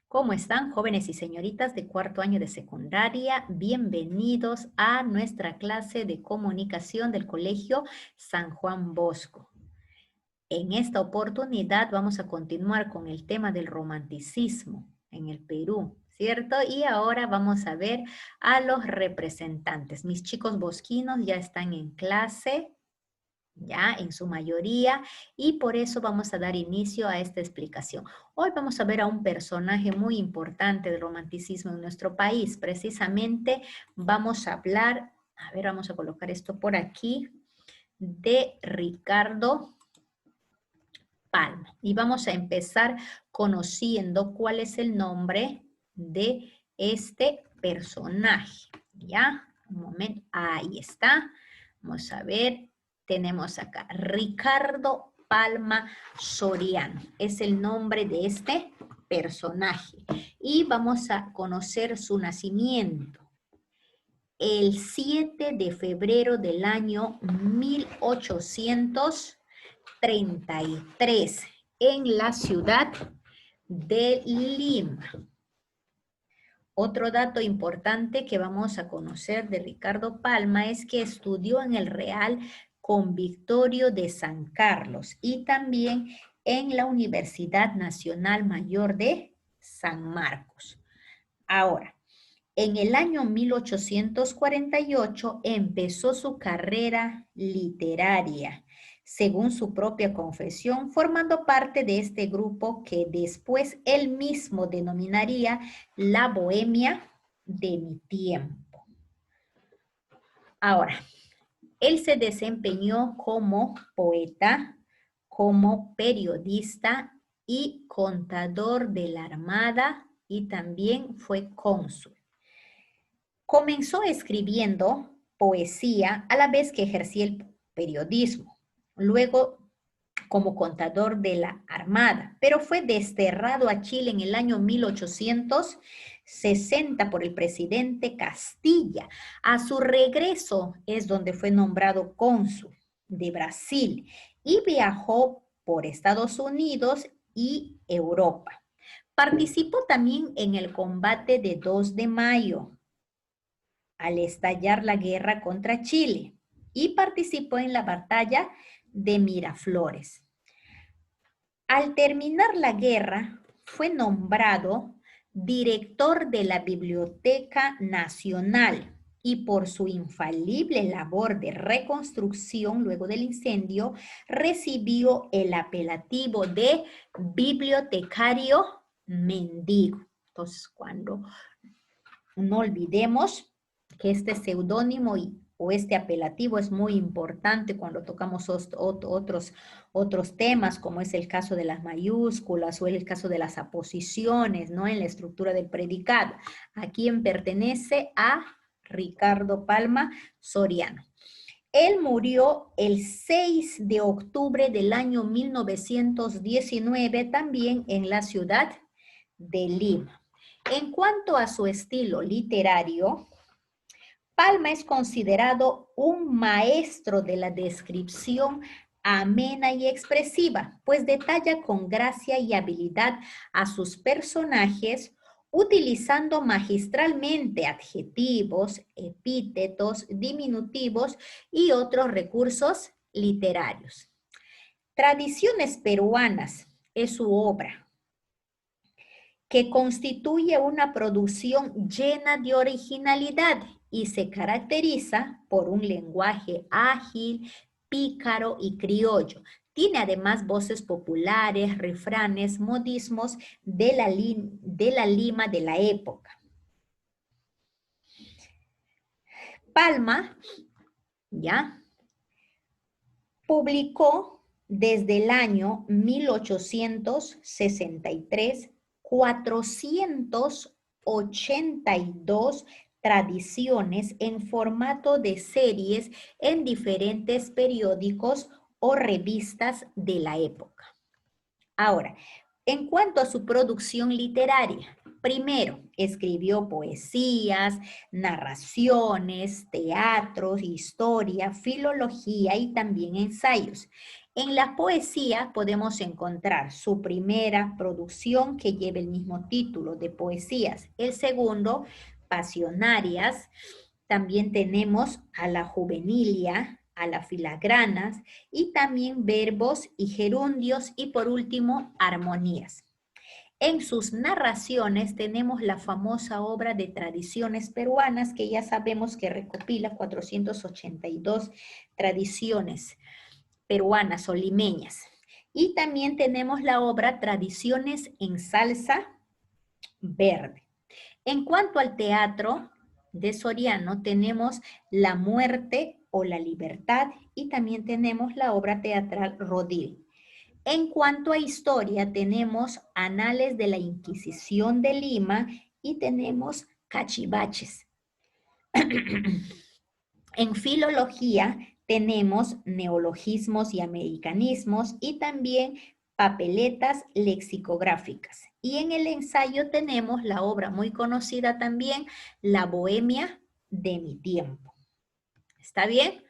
¿Cómo están, jóvenes y señoritas de cuarto año de secundaria? Bienvenidos a nuestra clase de comunicación del Colegio San Juan Bosco. En esta oportunidad vamos a continuar con el tema del romanticismo en el Perú, ¿cierto? Y ahora vamos a ver a los representantes. Mis chicos bosquinos ya están en clase, ya en su mayoría, y por eso vamos a dar inicio a esta explicación. Hoy vamos a ver a un personaje muy importante del romanticismo en nuestro país. Precisamente vamos a hablar, a ver, vamos a colocar esto por aquí, de Ricardo Palma. Y vamos a empezar conociendo cuál es el nombre de este personaje. ¿Ya? Un momento, ahí está. Vamos a ver, tenemos acá Ricardo Palma Soriano. Es el nombre de este personaje. Y vamos a conocer su nacimiento. El 7 de febrero del año 1833 en la ciudad de Lima. Otro dato importante que vamos a conocer de Ricardo Palma es que estudió en el Real Convictorio de San Carlos y también en la Universidad Nacional Mayor de San Marcos. Ahora, en el año 1848 empezó su carrera literaria, según su propia confesión, formando parte de este grupo que después él mismo denominaría la Bohemia de mi tiempo. Ahora, él se desempeñó como poeta, como periodista y contador de la Armada y también fue cónsul. Comenzó escribiendo poesía a la vez que ejercía el periodismo, luego como contador de la Armada, pero fue desterrado a Chile en el año 1860 por el presidente Castilla. A su regreso es donde fue nombrado cónsul de Brasil y viajó por Estados Unidos y Europa. Participó también en el combate de 2 de mayo, al estallar la guerra contra Chile y participó en la batalla de Miraflores. Al terminar la guerra, fue nombrado director de la Biblioteca Nacional y por su infalible labor de reconstrucción luego del incendio, recibió el apelativo de bibliotecario mendigo. Entonces, no olvidemos que este seudónimo o este apelativo es muy importante cuando tocamos otros temas, como es el caso de las mayúsculas o el caso de las aposiciones, ¿no? En la estructura del predicado. ¿A quién pertenece? A Ricardo Palma Soriano. Él murió el 6 de octubre del año 1919, también en la ciudad de Lima. En cuanto a su estilo literario, Palma es considerado un maestro de la descripción amena y expresiva, pues detalla con gracia y habilidad a sus personajes, utilizando magistralmente adjetivos, epítetos, diminutivos y otros recursos literarios. Tradiciones peruanas es su obra, que constituye una producción llena de originalidad y se caracteriza por un lenguaje ágil, pícaro y criollo. Tiene además voces populares, refranes, modismos de la Lima de la época. Palma, ¿ya?, publicó desde el año 1863 482 tradiciones en formato de series en diferentes periódicos o revistas de la época. Ahora, en cuanto a su producción literaria, primero escribió poesías, narraciones, teatros, historia, filología y también ensayos. En la poesía podemos encontrar su primera producción que lleva el mismo título de poesías. El segundo, Pasionarias. También tenemos a la juvenilia, a las filagranas y también verbos y gerundios y por último, armonías. En sus narraciones tenemos la famosa obra de tradiciones peruanas que ya sabemos que recopila 482 tradiciones peruanas o limeñas. Y también tenemos la obra Tradiciones en Salsa Verde. En cuanto al teatro de Soriano, tenemos La muerte o la libertad y también tenemos la obra teatral Rodil. En cuanto a historia, tenemos Anales de la Inquisición de Lima y tenemos Cachivaches. En filología tenemos neologismos y americanismos y también papeletas lexicográficas. Y en el ensayo tenemos la obra muy conocida también, La Bohemia de mi tiempo. ¿Está bien?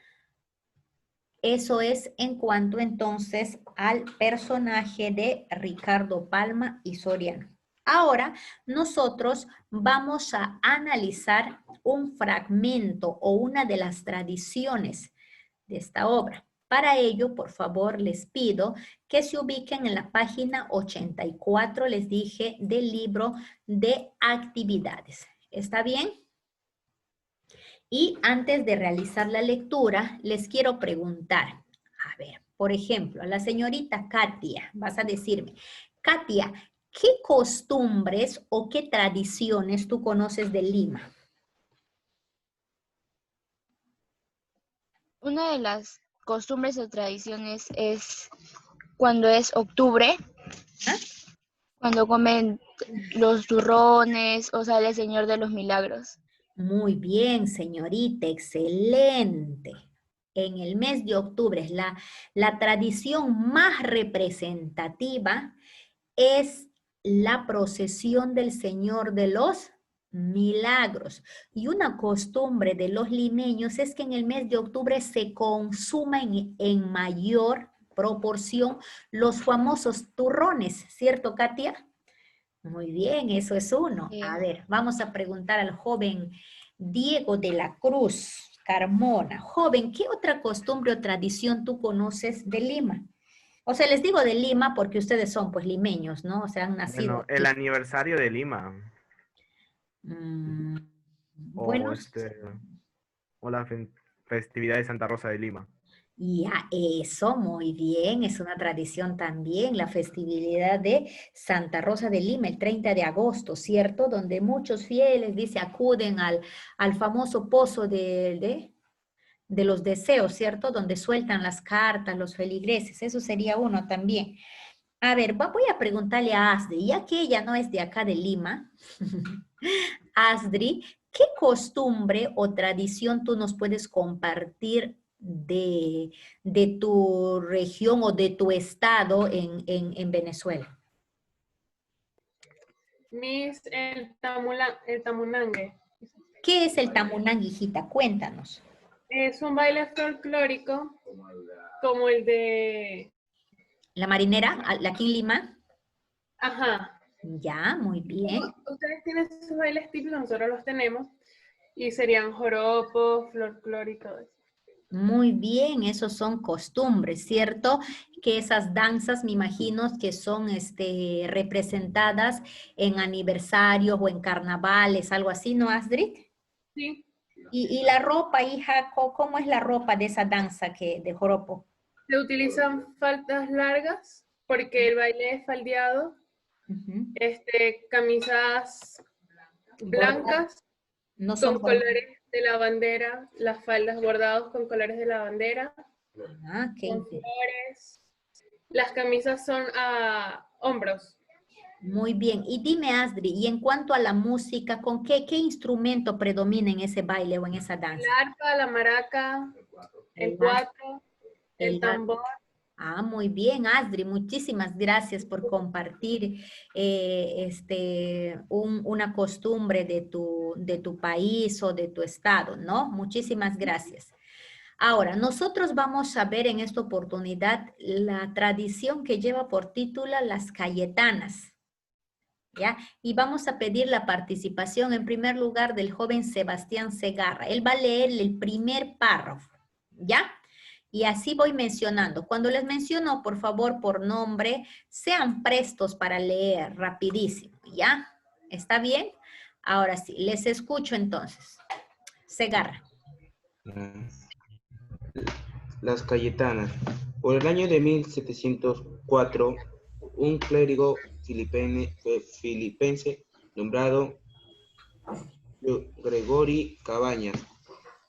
Eso es en cuanto entonces al personaje de Ricardo Palma y Soriano. Ahora nosotros vamos a analizar un fragmento o una de las tradiciones de esta obra. Para ello, por favor, les pido que se ubiquen en la página 84, les dije, del libro de actividades. ¿Está bien? Y antes de realizar la lectura, les quiero preguntar, a ver, por ejemplo, a la señorita Katia, vas a decirme, Katia, ¿qué costumbres o qué tradiciones tú conoces de Lima? Una de las costumbres o tradiciones es cuando es octubre, ¿Ah? cuando comen los turrones o sale el Señor de los Milagros. Muy bien, señorita, excelente. En el mes de octubre es la tradición más representativa es la procesión del Señor de los Milagros. Y una costumbre de los limeños es que en el mes de octubre se consuma en mayor proporción los famosos turrones, ¿cierto, Katia? Muy bien, eso es uno. A ver, vamos a preguntar al joven Diego de la Cruz Carmona. Joven, ¿qué otra costumbre o tradición tú conoces de Lima? O sea, les digo de Lima porque ustedes son pues limeños, ¿no? O sea, han nacido Bueno, el aquí. aniversario de Lima Mm, o bueno, o la festividad de Santa Rosa de Lima. ya eso, muy bien, es una tradición también, la festividad de Santa Rosa de Lima, el 30 de agosto, ¿cierto? Donde muchos fieles, dice, acuden al famoso pozo de los deseos, ¿cierto? Donde sueltan las cartas, los feligreses, eso sería uno también. A ver, voy a preguntarle a Asdri, ya que ella no es de acá de Lima. Asdri, ¿qué costumbre o tradición tú nos puedes compartir de tu región o de tu estado en Venezuela? El tamunangue. ¿Qué es el tamunán, hijita? Cuéntanos. Es un baile folclórico como el de... ¿La marinera, aquí en Lima? Ajá. Ya, muy bien. Ustedes tienen sus bailes típicos, nosotros los tenemos. Y serían joropo, folclore y todo eso. Muy bien, esos son costumbres, ¿cierto? Que esas danzas, me imagino, que son representadas en aniversarios o en carnavales, algo así, ¿no, Astrid? Sí. Y la ropa, hija, ¿cómo es la ropa de esa danza de joropo? Se utilizan faldas largas porque el baile es faldeado. Ujú. Camisas Bordadas, blancas no son con bordadas. colores de la bandera, las faldas bordados con colores de la bandera, Ah, qué con interesante. flores. Las camisas son a hombros. Muy bien. Y dime, Asdri, y en cuanto a la música, ¿con qué instrumento predomina en ese baile o en esa El danza? arpa, la maraca, el El arpa, cuatro, el el arpa. tambor. Ah, muy bien, Asdri, muchísimas gracias por compartir una costumbre de tu país o de tu estado, ¿no? Muchísimas gracias. Ahora, nosotros vamos a ver en esta oportunidad la tradición que lleva por título Las Cayetanas, ¿ya? Y vamos a pedir la participación en primer lugar del joven Sebastián Segarra. Él va a leer el primer párrafo, ¿ya? Y así voy mencionando. Cuando les menciono, por favor, por nombre, sean prestos para leer rapidísimo, ¿ya? ¿Está bien? Ahora sí, les escucho entonces. Segarra. Las Cayetanas. Por el año de 1704, un clérigo filipense nombrado Gregory Cabañas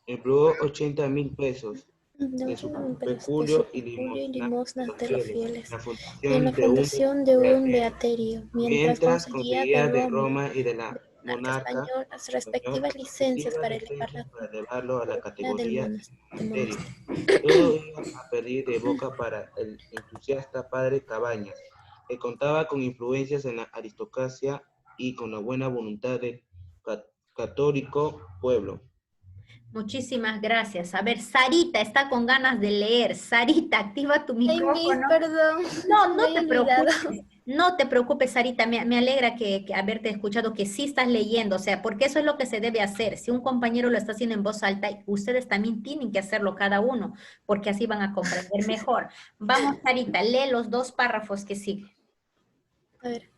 empleó 80,000 pesos de su peculio y limosnas de los fieles en la fundación de un beaterio, mientras conseguía de Roma y de la monarca las respectivas licencias para elevarlo a la categoría de monasterio. Todo iba a pedir de boca para el entusiasta padre Cabañas, que contaba con influencias en la aristocracia y con la buena voluntad del católico pueblo. Muchísimas gracias. A ver, Sarita está con ganas de leer. Sarita, activa tu micrófono. Perdón. No te preocupes. No te preocupes, Sarita. Me alegra que haberte escuchado que sí estás leyendo. O sea, porque eso es lo que se debe hacer. Si un compañero lo está haciendo en voz alta, ustedes también tienen que hacerlo cada uno, porque así van a comprender mejor. Vamos, Sarita, lee los 2 párrafos que siguen. A ver.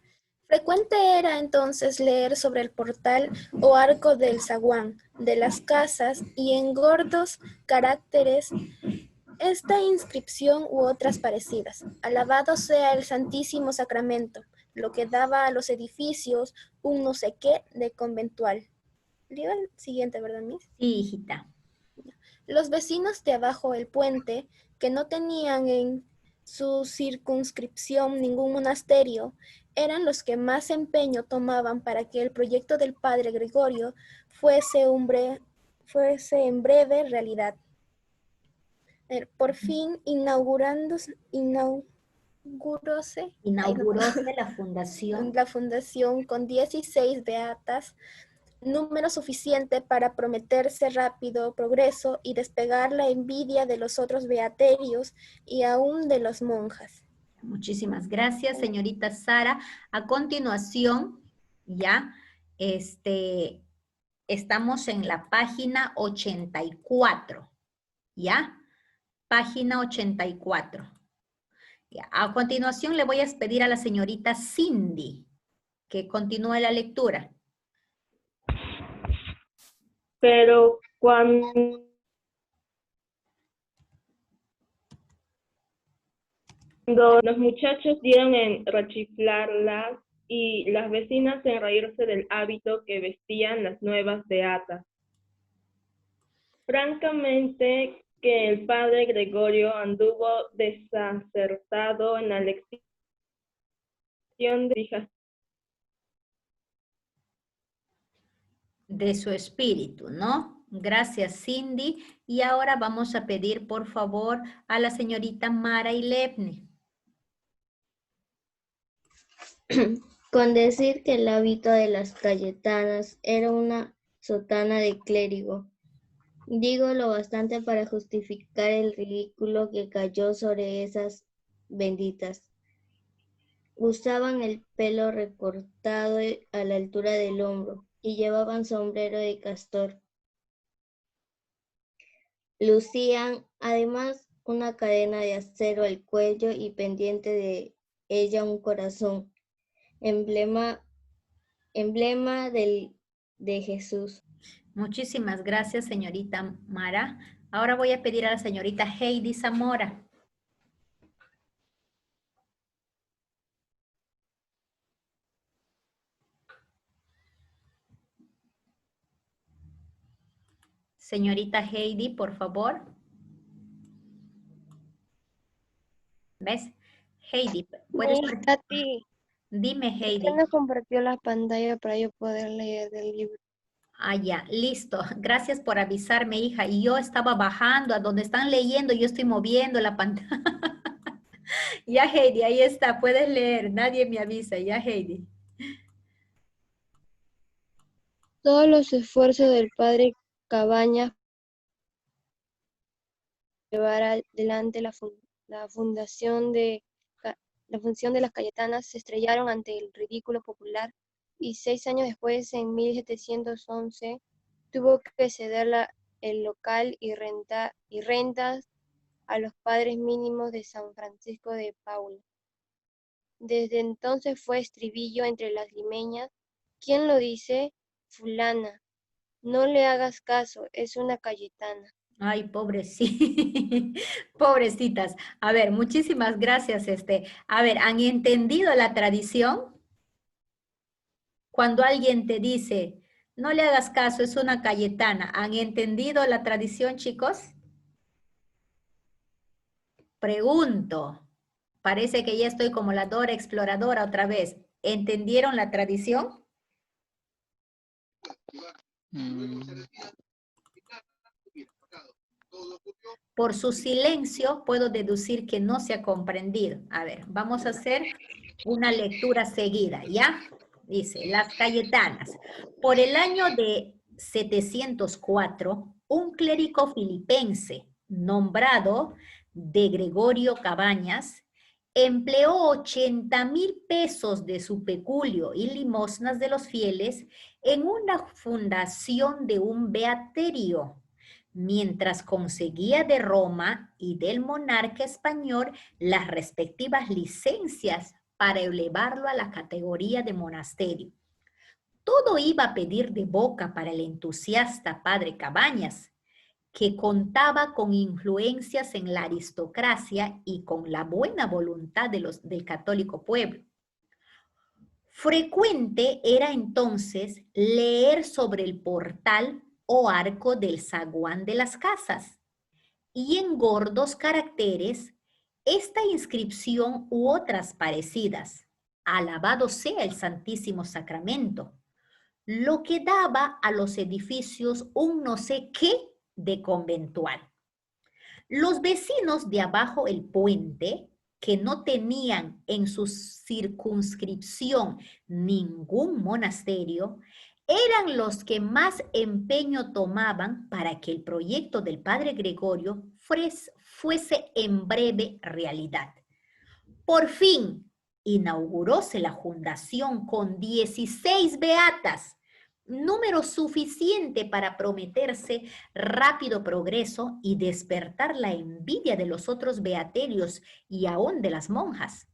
Frecuente era entonces leer sobre el portal o arco del zaguán de las casas y en gordos caracteres esta inscripción u otras parecidas. Alabado sea el Santísimo Sacramento, lo que daba a los edificios un no sé qué de conventual. Leo el siguiente, ¿verdad, Miss? Sí, hijita. Los vecinos de abajo del puente, que no tenían en su circunscripción ningún monasterio, eran los que más empeño tomaban para que el proyecto del padre Gregorio fuese en breve realidad. Por fin inauguróse la fundación con 16 beatas, número suficiente para prometerse rápido progreso y despegar la envidia de los otros beaterios y aún de las monjas. Muchísimas gracias, señorita Sara. A continuación, ya, estamos en la página 84, ¿ya? Página 84. Ya. A continuación le voy a pedir a la señorita Cindy que continúe la lectura. Pero cuando los muchachos dieron en rechiflarlas y las vecinas en reírse del hábito que vestían las nuevas beatas. Francamente que el padre Gregorio anduvo desacertado en la elección de hijas de su espíritu, ¿no? Gracias, Cindy. Y ahora vamos a pedir, por favor, a la señorita Mara Ilevne. Con decir que el hábito de las Cayetanas era una sotana de clérigo, digo lo bastante para justificar el ridículo que cayó sobre esas benditas. Usaban el pelo recortado a la altura del hombro y llevaban sombrero de castor. Lucían además una cadena de acero al cuello y pendiente de ella un corazón, emblema de Jesús. Muchísimas gracias, señorita Mara. Ahora voy a pedir a la señorita Heidi Zamora. Señorita Heidi, por favor. ¿Ves? Heidi, ¿puedes? Dime, Heidi. ¿Por qué no compartió la pantalla para yo poder leer del libro? Ah, ya, listo. Gracias por avisarme, hija. Y yo estaba bajando a donde están leyendo, yo estoy moviendo la pantalla. Ya, Heidi, ahí está, puedes leer. Nadie me avisa, ya, Heidi. Todos los esfuerzos del padre Cabañas llevar adelante la función de las Cayetanas, se estrellaron ante el ridículo popular y 6 años después, en 1711, tuvo que ceder el local y rentas a los padres mínimos de San Francisco de Paula. Desde entonces fue estribillo entre las limeñas. ¿Quién lo dice? Fulana. No le hagas caso, es una Cayetana. Ay, pobrecitas. A ver, muchísimas gracias. A ver, ¿han entendido la tradición? Cuando alguien te dice, no le hagas caso, es una Cayetana. ¿Han entendido la tradición, chicos? Pregunto. Parece que ya estoy como la Dora Exploradora otra vez. ¿Entendieron la tradición? Por su silencio puedo deducir que no se ha comprendido. A ver, vamos a hacer una lectura seguida, ¿ya? Dice, las Cayetanas. Por el año de 704, un clérigo filipense nombrado de Gregorio Cabañas empleó 80,000 pesos de su peculio y limosnas de los fieles en una fundación de un beaterio, mientras conseguía de Roma y del monarca español las respectivas licencias para elevarlo a la categoría de monasterio. Todo iba a pedir de boca para el entusiasta padre Cabañas, que contaba con influencias en la aristocracia y con la buena voluntad del católico pueblo. Frecuente era entonces leer sobre el portal o arco del zaguán de las casas, y en gordos caracteres esta inscripción u otras parecidas: alabado sea el Santísimo Sacramento, lo que daba a los edificios un no sé qué de conventual. Los vecinos de abajo el puente, que no tenían en su circunscripción ningún monasterio, eran los que más empeño tomaban para que el proyecto del padre Gregorio fuese en breve realidad. Por fin, inauguróse la fundación con 16 beatas, número suficiente para prometerse rápido progreso y despertar la envidia de los otros beaterios y aún de las monjas.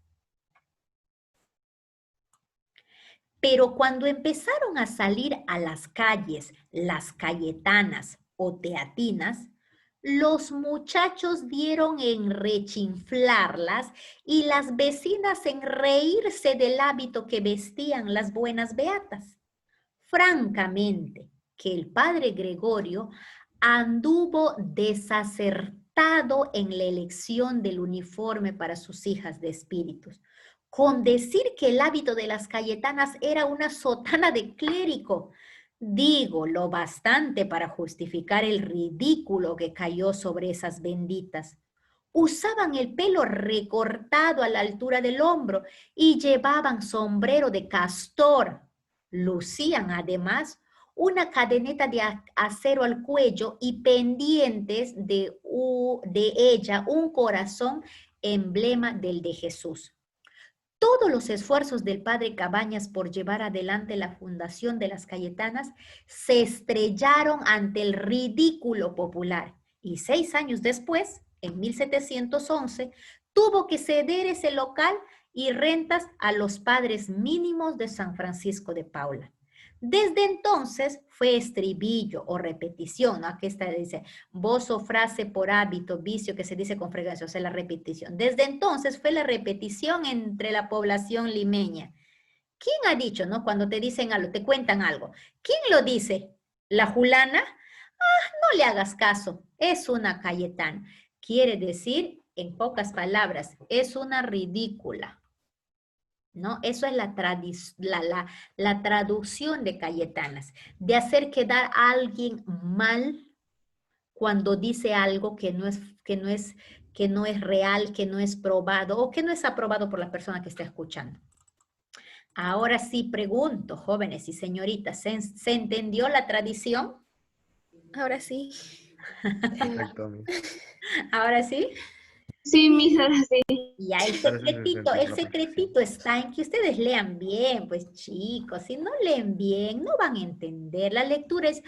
Pero cuando empezaron a salir a las calles las cayetanas o teatinas, los muchachos dieron en rechinflarlas y las vecinas en reírse del hábito que vestían las buenas beatas. Francamente, que el padre Gregorio anduvo desacertado en la elección del uniforme para sus hijas de espíritus, con decir que el hábito de las cayetanas era una sotana de clérigo. Digo lo bastante para justificar el ridículo que cayó sobre esas benditas. Usaban el pelo recortado a la altura del hombro y llevaban sombrero de castor. Lucían además una cadeneta de acero al cuello y pendientes de ella un corazón, emblema del de Jesús. Todos los esfuerzos del padre Cabañas por llevar adelante la fundación de las Cayetanas se estrellaron ante el ridículo popular y 6 años después, en 1711, tuvo que ceder ese local y rentas a los padres mínimos de San Francisco de Paula. Desde entonces fue estribillo o repetición, ¿no? Aquí está, dice, voz o frase por hábito, vicio, que se dice con frecuencia, o sea, la repetición. Desde entonces fue la repetición entre la población limeña. ¿Quién ha dicho, no? Cuando te dicen algo, te cuentan algo. ¿Quién lo dice? ¿La Julana? Ah, no le hagas caso, es una Cayetana. Quiere decir, en pocas palabras, es una ridícula. ¿No? Eso es la traducción de Cayetanas, de hacer quedar a alguien mal cuando dice algo que no es real, que no es probado o que no es aprobado por la persona que está escuchando. Ahora sí pregunto, jóvenes y señoritas, ¿se entendió la tradición? Ahora sí. Perfecto, Miss. ¿Ahora sí? Sí, mis ahora sí. Ya, el Parece secretito, 60 el la secretito está en que ustedes lean bien, pues chicos, si no leen bien, no van a entender. La lectura es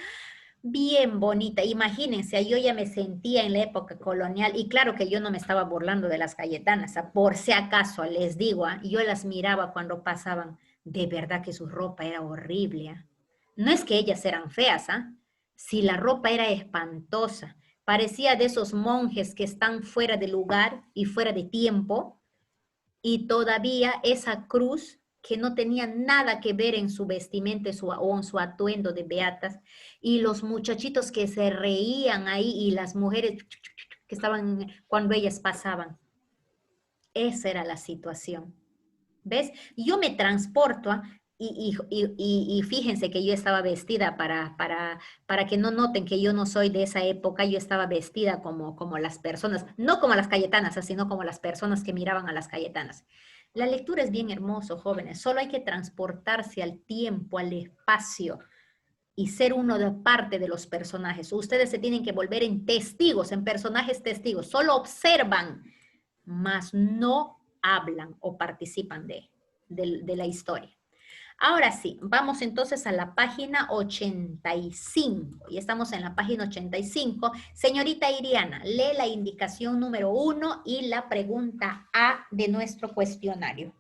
bien bonita. Imagínense, yo ya me sentía en la época colonial y claro que yo no me estaba burlando de las Cayetanas, por si acaso les digo, yo las miraba cuando pasaban, de verdad que su ropa era horrible. No es que ellas eran feas, si la ropa era espantosa, parecía de esos monjes que están fuera de lugar y fuera de tiempo y todavía esa cruz que no tenía nada que ver en su vestimenta o en su atuendo de beatas, y los muchachitos que se reían ahí y las mujeres que estaban cuando ellas pasaban. Esa era la situación. ¿Ves? Yo me transporto y fíjense que yo estaba vestida para que no noten que yo no soy de esa época, yo estaba vestida como las personas, no como las Cayetanas, sino como las personas que miraban a las Cayetanas. La lectura es bien hermoso, jóvenes, solo hay que transportarse al tiempo, al espacio y ser uno de parte de los personajes. Ustedes se tienen que volver en testigos, en personajes testigos, solo observan, mas no hablan o participan de la historia. Ahora sí, vamos entonces a la página 85. Y estamos en la página 85. Señorita Iriana, lee la indicación número 1 y la pregunta A de nuestro cuestionario.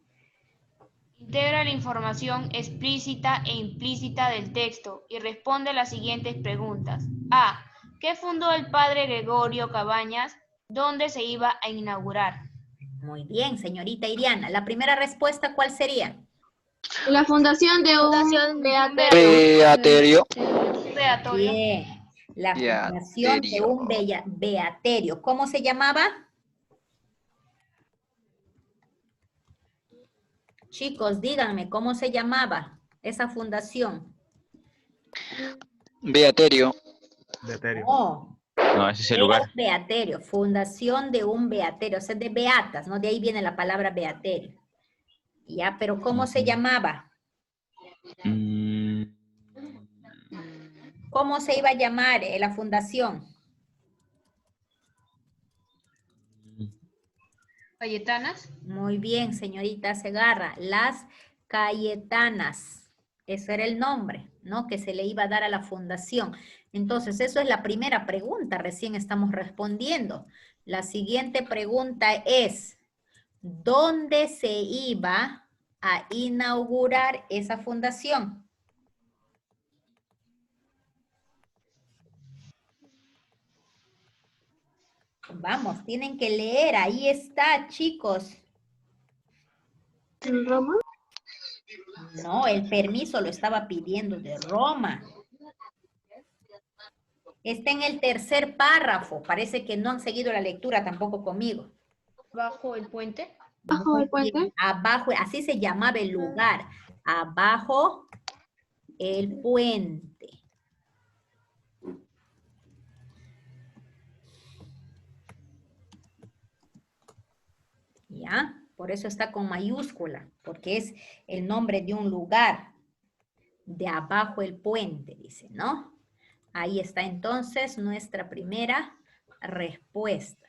Integra la información explícita e implícita del texto y responde las siguientes preguntas. A. ¿Qué fundó el padre Gregorio Cabañas? ¿Dónde se iba a inaugurar? Muy bien, señorita Iriana. La primera respuesta, ¿cuál sería? La fundación de un Beaterio. Beatorio. Bien. La fundación de un beaterio. ¿Cómo se llamaba? Chicos, díganme, ¿cómo se llamaba esa fundación? Beaterio. Beaterio. No, No, ese es el era lugar. un beaterio, fundación de un beaterio, o sea, de beatas, ¿no? De ahí viene la palabra beaterio. Ya, pero ¿cómo se llamaba? ¿Cómo se iba a llamar la fundación? Cayetanas. Muy bien, señorita Segarra, las Cayetanas. Ese era el nombre, ¿no? Que se le iba a dar a la fundación. Entonces, eso es la primera pregunta, recién estamos respondiendo. La siguiente pregunta es, ¿dónde se iba a inaugurar esa fundación? Vamos, tienen que leer, ahí está, chicos. ¿En Roma? No, el permiso lo estaba pidiendo de Roma. Está en el tercer párrafo. Parece que no han seguido la lectura tampoco conmigo. ¿Bajo el puente? ¿Bajo el puente? Bien. Abajo, así se llamaba el lugar. Abajo el puente. ¿Ya? Por eso está con mayúscula, porque es el nombre de un lugar. De abajo el puente, dice, ¿no? Ahí está entonces nuestra primera respuesta.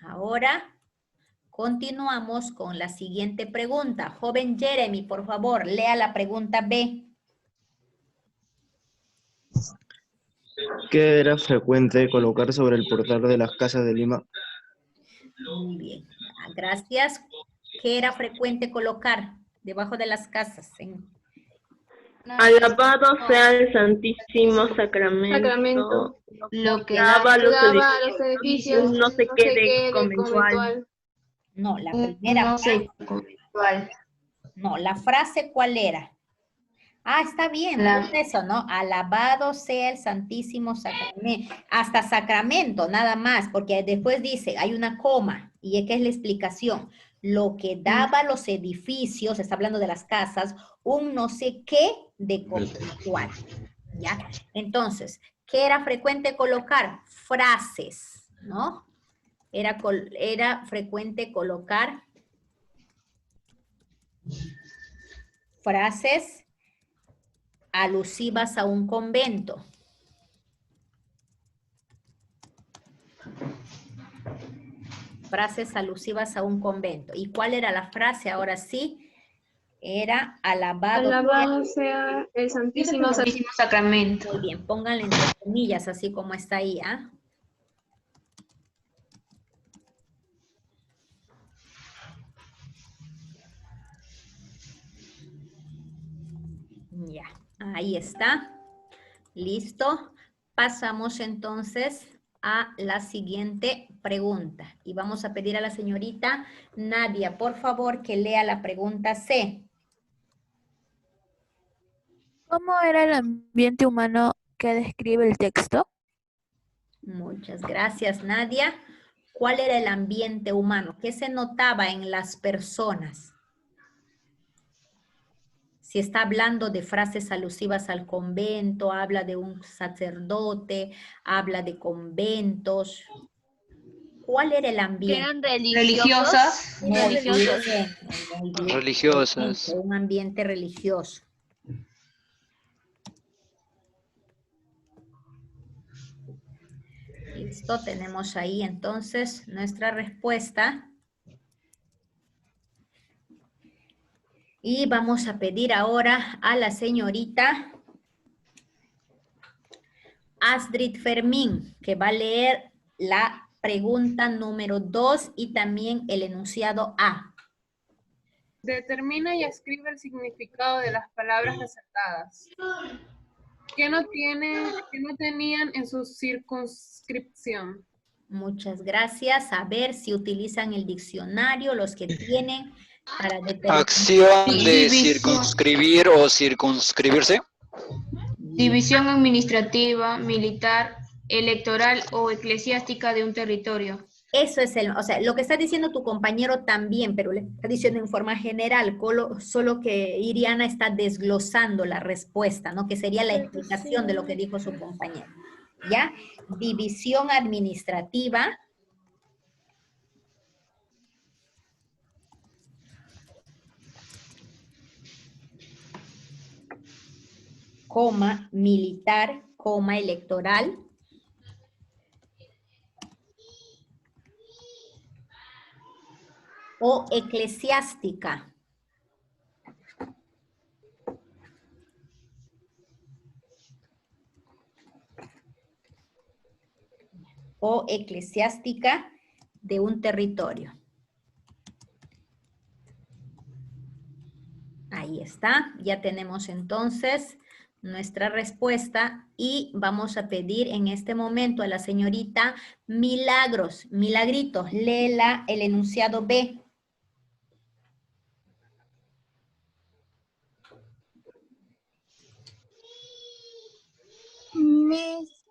Ahora continuamos con la siguiente pregunta. Joven Jeremy, por favor, lea la pregunta B. ¿Qué era frecuente colocar sobre el portal de las casas de Lima? Muy bien, gracias. ¿Qué era frecuente colocar debajo de las casas? Alabado sea el Santísimo Sacramento. Lo que Daba a los edificios, edificios, no se quede conventual. No, la primera frase. No, la frase ¿cuál era? Ah, está bien, eso, ¿no? Alabado sea el Santísimo Sacramento. Hasta Sacramento, nada más, porque después dice, hay una coma, y es que es la explicación. Lo que daba a los edificios, está hablando de las casas, un no sé qué de conventual, ¿ya? Entonces, ¿qué era frecuente colocar? Frases, ¿no? Era frecuente colocar frases alusivas a un convento. Frases alusivas a un convento. ¿Y cuál era la frase? Ahora sí, era alabado. Alabado sea el Santísimo Sacramento. Muy bien, pónganle entre comillas, así como está ahí, ¿ah? Ya, ahí está. Listo. Pasamos entonces a la siguiente pregunta. Y vamos a pedir a la señorita Nadia, por favor, que lea la pregunta C. ¿Cómo era el ambiente humano que describe el texto? Muchas gracias, Nadia. ¿Cuál era el ambiente humano? ¿Qué se notaba en las personas? Si está hablando de frases alusivas al convento, habla de un sacerdote, habla de conventos. ¿Cuál era el ambiente? Eran religiosas. Muy Religiosas. bien, muy bien. Religiosas. Un ambiente religioso. Listo, tenemos ahí entonces nuestra respuesta. Y vamos a pedir ahora a la señorita Astrid Fermín, que va a leer la pregunta número 2 y también el enunciado A. Determina y escribe el significado de las palabras resaltadas. ¿Qué no tenían en su circunscripción? Muchas gracias. A ver si utilizan el diccionario, los que tienen para determinar. Acción de circunscribir o circunscribirse. División administrativa, militar, electoral o eclesiástica de un territorio. Eso es o sea, lo que está diciendo tu compañero también, pero le está diciendo en forma general, solo que Iriana está desglosando la respuesta, ¿no? Que sería la explicación de lo que dijo su compañero. ¿Ya? División administrativa. Coma, militar, coma, electoral. O eclesiástica. O eclesiástica de un territorio. Ahí está, ya tenemos entonces nuestra respuesta y vamos a pedir en este momento a la señorita Milagros. Milagritos, léela el enunciado B.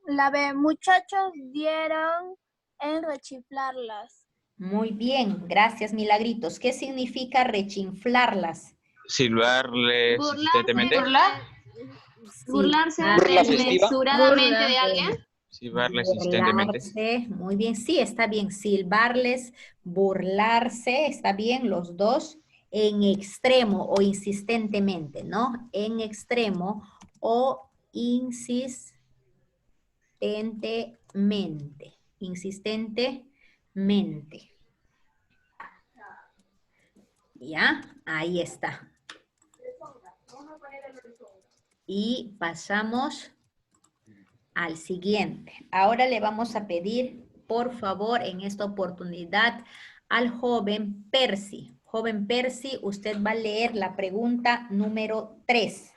La B, muchachos dieron en rechiflarlas. Muy bien, gracias Milagritos. ¿Qué significa rechinflarlas? Silbarles insistentemente. Burlarse Burla festiva. desmesuradamente de alguien. Silbarles insistentemente. Burlarse, muy bien, sí, está bien. Silbarles, burlarse, está bien, los dos. En extremo o insistentemente, ¿no? En extremo o insistentemente. Insistentemente. Ya, ahí está. Y pasamos al siguiente. Ahora le vamos a pedir, por favor, en esta oportunidad, al joven Percy. Joven Percy, usted va a leer la pregunta número 3.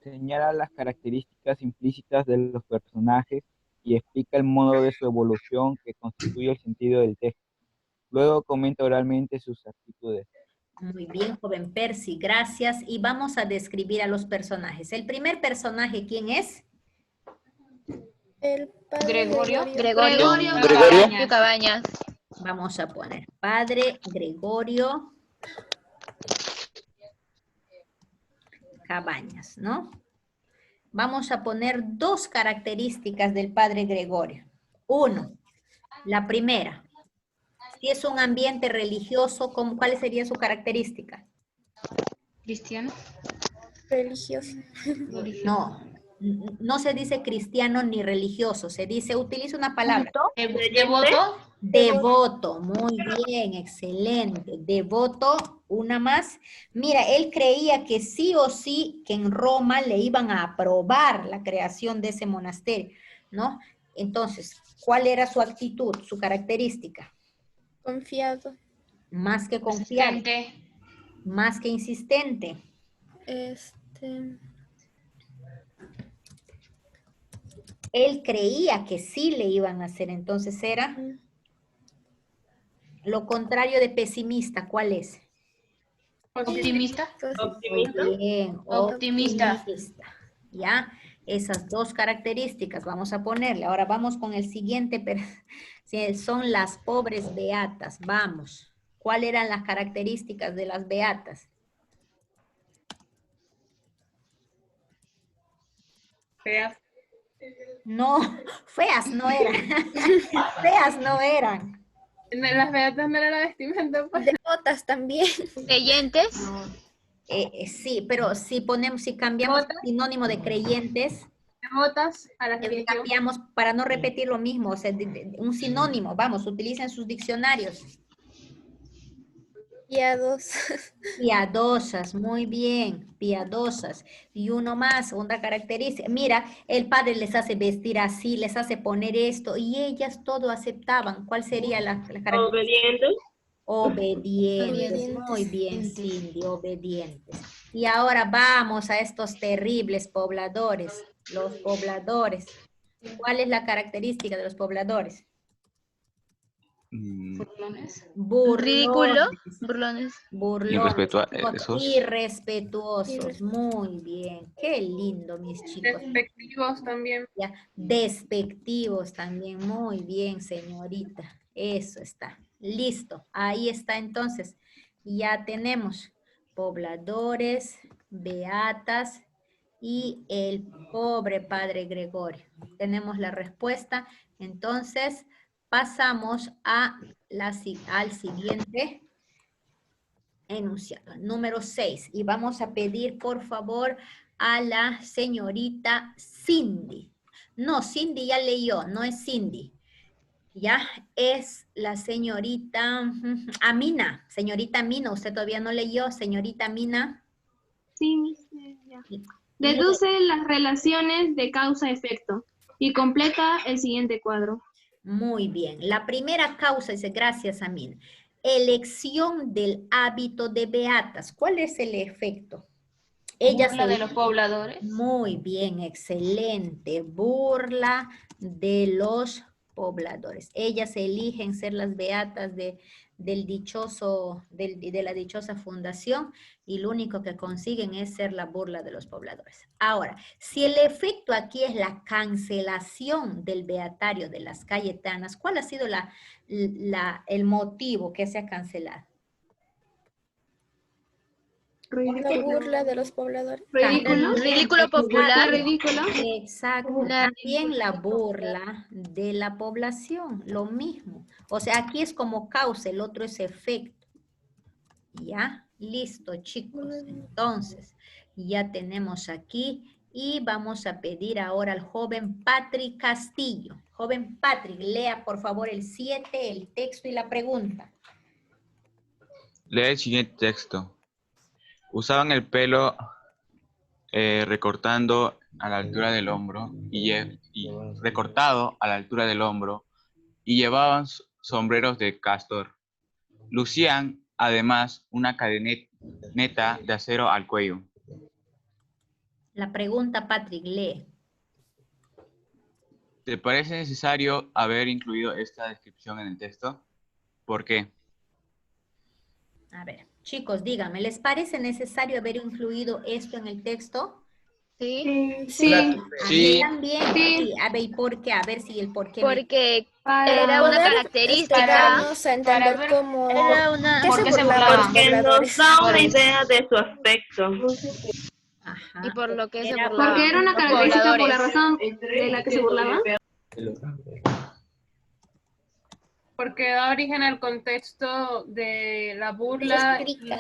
Señala las características implícitas de los personajes y explica el modo de su evolución que constituye el sentido del texto. Luego comenta oralmente sus actitudes. Muy bien, joven Percy, gracias. Y vamos a describir a los personajes. El primer personaje, ¿quién es? El padre Gregorio. Gregorio Cabañas. Vamos a poner padre Gregorio Cabañas, ¿no? Vamos a poner 2 características del padre Gregorio. 1, la primera. Si es un ambiente religioso, ¿cuál sería su característica? Cristiano. religioso. No, no se dice cristiano ni religioso, se dice, utiliza una palabra. ¿Devoto? Devoto, muy bien, excelente. Devoto, una más. Mira, él creía que sí o sí que en Roma le iban a aprobar la creación de ese monasterio, ¿no? Entonces, ¿cuál era su actitud, su característica? Confiado. Más que confiado. Insistente. Más que insistente. Él creía que sí le iban a hacer, entonces era lo contrario de pesimista, ¿cuál es? Optimista. Optimista. Muy bien, Optimista. ¿Ya? Esas dos características vamos a ponerle. Ahora vamos con el siguiente, son las pobres beatas, vamos. ¿Cuáles eran las características de las beatas? Feas. No, feas no eran. Feas no eran. Las beatas no era la vestimenta. Pues. Devotas también. ¿Creyentes? Sí, pero si cambiamos el sinónimo de creyentes, devotas a la religión. Cambiamos para no repetir lo mismo, o sea, un sinónimo, vamos, utilicen sus diccionarios. Piadosas. Piadosas, muy bien, piadosas. Y uno más, otra característica. Mira, el padre les hace vestir así, les hace poner esto, y ellas todo aceptaban. ¿Cuál sería la característica? Obedientes. Obedientes, muy bien, Cindy, obedientes. Y ahora vamos a estos terribles pobladores, los pobladores. ¿Cuál es la característica de los pobladores? Burlones. Ridículo. Burlones. Irrespetuosos. Muy bien. Qué lindo, mis chicos. Despectivos también. Ya. Despectivos también. Muy bien, señorita. Eso está. Listo. Ahí está entonces. Ya tenemos pobladores, beatas y el pobre padre Gregorio. Tenemos la respuesta. Entonces, pasamos al siguiente enunciado, número 6. Y vamos a pedir, por favor, a la señorita Cindy. No, Cindy ya leyó, no es Cindy. Ya es la señorita Amina. Señorita Amina, usted todavía no leyó, señorita Amina. Sí, ya. Deduce las relaciones de causa-efecto y completa el siguiente cuadro. Muy bien. La primera causa dice, gracias, Amina. Elección del hábito de beatas. ¿Cuál es el efecto? Burla de los pobladores. Muy bien, excelente. Burla de los pobladores. Ellas eligen ser las beatas de la dichosa fundación y lo único que consiguen es ser la burla de los pobladores. Ahora, si el efecto aquí es la cancelación del beatario de las Cayetanas, ¿cuál ha sido el motivo que se ha cancelado? La burla de los pobladores. Ridículo popular. Ridículo. Exacto. También la burla de la población, lo mismo. O sea, aquí es como causa, el otro es efecto. ¿Ya? Listo, chicos. Entonces, ya tenemos aquí y vamos a pedir ahora al joven Patrick Castillo. Joven Patrick, lea por favor el 7, el texto y la pregunta. Lee el siguiente texto. Usaban el pelo recortando a la altura del hombro y recortado a la altura del hombro y llevaban sombreros de castor. Lucían además una cadeneta de acero al cuello. La pregunta, Patrick, lee. ¿Te parece necesario haber incluido esta descripción en el texto? ¿Por qué? A ver, chicos, díganme, ¿les parece necesario haber incluido esto en el texto? Sí. Sí. A mí Sí. también. Sí. A ver, ¿y por qué? A ver si el por qué. Porque Para era una poder característica. explicarnos a entender ver, cómo... Era una... ¿Qué ¿Por se qué se burlaban los burlaban? Que nos pobladores? da una idea de su aspecto. Ajá. Y por lo que se Era- burlaban. Porque era una los característica por la pobladores. razón de la que se burlaban. Porque da origen al contexto de la burla y explica.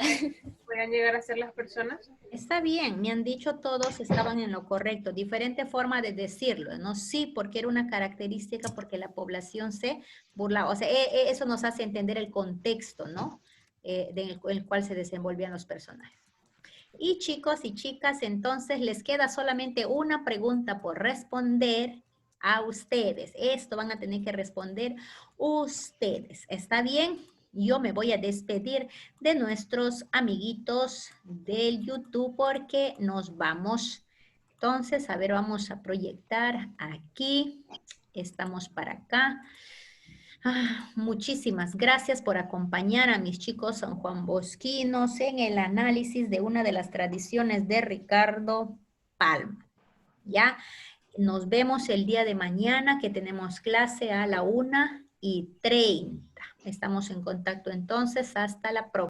puedan llegar a ser las personas. Está bien, me han dicho todos estaban en lo correcto. Diferente forma de decirlo, ¿no? Sí, porque era una característica, porque la población se burlaba. O sea, eso nos hace entender el contexto, ¿no? En el cual se desenvolvían los personajes. Y chicos y chicas, entonces les queda solamente una pregunta por responder a ustedes. Esto van a tener que responder ustedes. ¿Está bien? Yo me voy a despedir de nuestros amiguitos del YouTube porque nos vamos. Entonces, a ver, vamos a proyectar aquí. Estamos para acá. Muchísimas gracias por acompañar a mis chicos San Juan Bosquinos en el análisis de una de las tradiciones de Ricardo Palma. ¿Ya? Nos vemos el día de mañana que tenemos clase a la 1:30. Estamos en contacto entonces. Hasta la próxima.